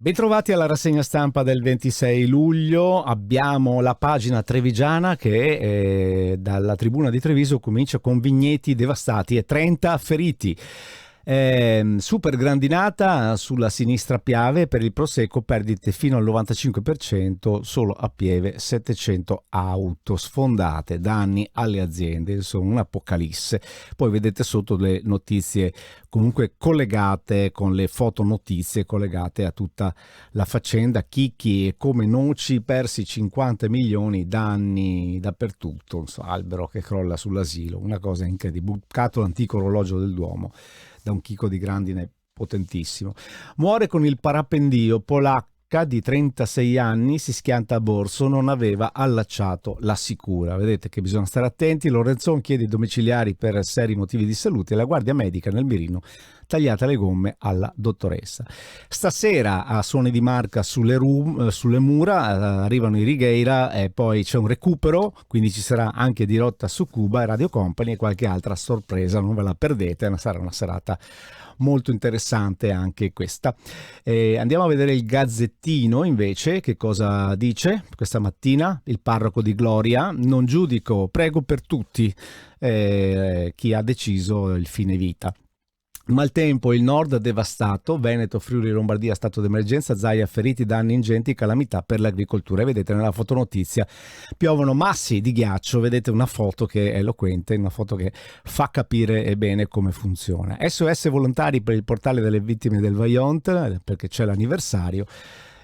Bentrovati alla rassegna stampa del 26 luglio, abbiamo la pagina trevigiana che dalla tribuna di Treviso comincia con vigneti devastati e 30 feriti. Super grandinata sulla sinistra Piave, per il Prosecco perdite fino al 95%, solo a Pieve 700 auto sfondate, danni alle aziende, insomma un'apocalisse. Poi vedete sotto le notizie comunque collegate con le fotonotizie collegate a tutta la faccenda. Chicchi e come noci, persi 50 milioni, danni dappertutto, insomma, albero che crolla sull'asilo, una cosa incredibile, bucato l'antico orologio del Duomo da un chicco di grandine potentissimo. Muore con il parapendio, polacca di 36 anni, si schianta a Borso, non aveva allacciato la sicura. Vedete che bisogna stare attenti. Lorenzon chiede i domiciliari per seri motivi di salute e la guardia medica nel mirino, tagliata le gomme alla dottoressa. Stasera a Suoni di Marca sulle mura arrivano i Righeira e poi c'è un recupero, quindi ci sarà anche diretta su Cuba e Radio Company e qualche altra sorpresa, non ve la perdete, sarà una serata molto interessante anche questa. Andiamo a vedere il Gazzettino invece, che cosa dice questa mattina il parroco di Gloria: non giudico, prego per tutti chi ha deciso il fine vita. Maltempo, il nord devastato, Veneto, Friuli, Lombardia, stato d'emergenza, Zaia, feriti, danni ingenti, calamità per l'agricoltura. E vedete nella fotonotizia piovono massi di ghiaccio, vedete una foto che è eloquente, una foto che fa capire bene come funziona. SOS volontari per il portale delle vittime del Vajont, perché c'è l'anniversario,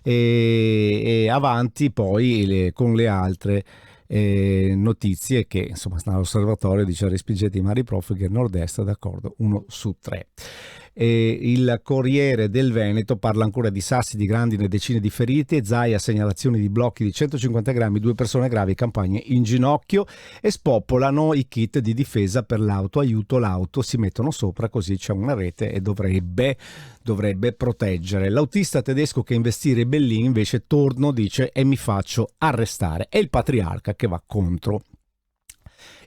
e avanti poi con le altre notizie che insomma stanno all'osservatorio. Dice: respingete i mari profughi a nord-est, d'accordo, 1 su 3. Il Corriere del Veneto parla ancora di sassi di grandine e decine di ferite, Zaia, segnalazioni di blocchi di 150 grammi, 2 persone gravi, campagne in ginocchio, e spopolano i kit di difesa per l'auto, aiuto l'auto, si mettono sopra così c'è una rete e dovrebbe proteggere. L'autista tedesco che investire Bellini invece torno, dice, e mi faccio arrestare. È il patriarca che va contro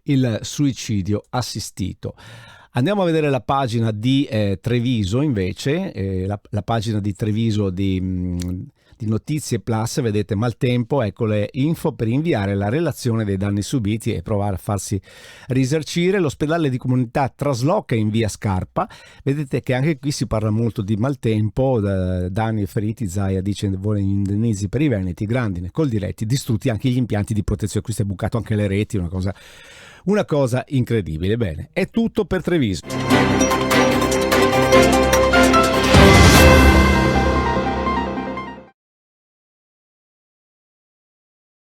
il suicidio assistito. Andiamo a vedere la pagina di Treviso invece, la pagina di Treviso di Notizie Plus. Vedete maltempo, ecco le info per inviare la relazione dei danni subiti e provare a farsi risarcire. L'ospedale di comunità trasloca in via Scarpa. Vedete che anche qui si parla molto di maltempo, danni e feriti. Zaia dice vuole indennizzi per i veneti, grandine, Coldiretti, distrutti anche gli impianti di protezione, qui si è bucato anche le reti, una cosa incredibile. Bene, è tutto per Treviso.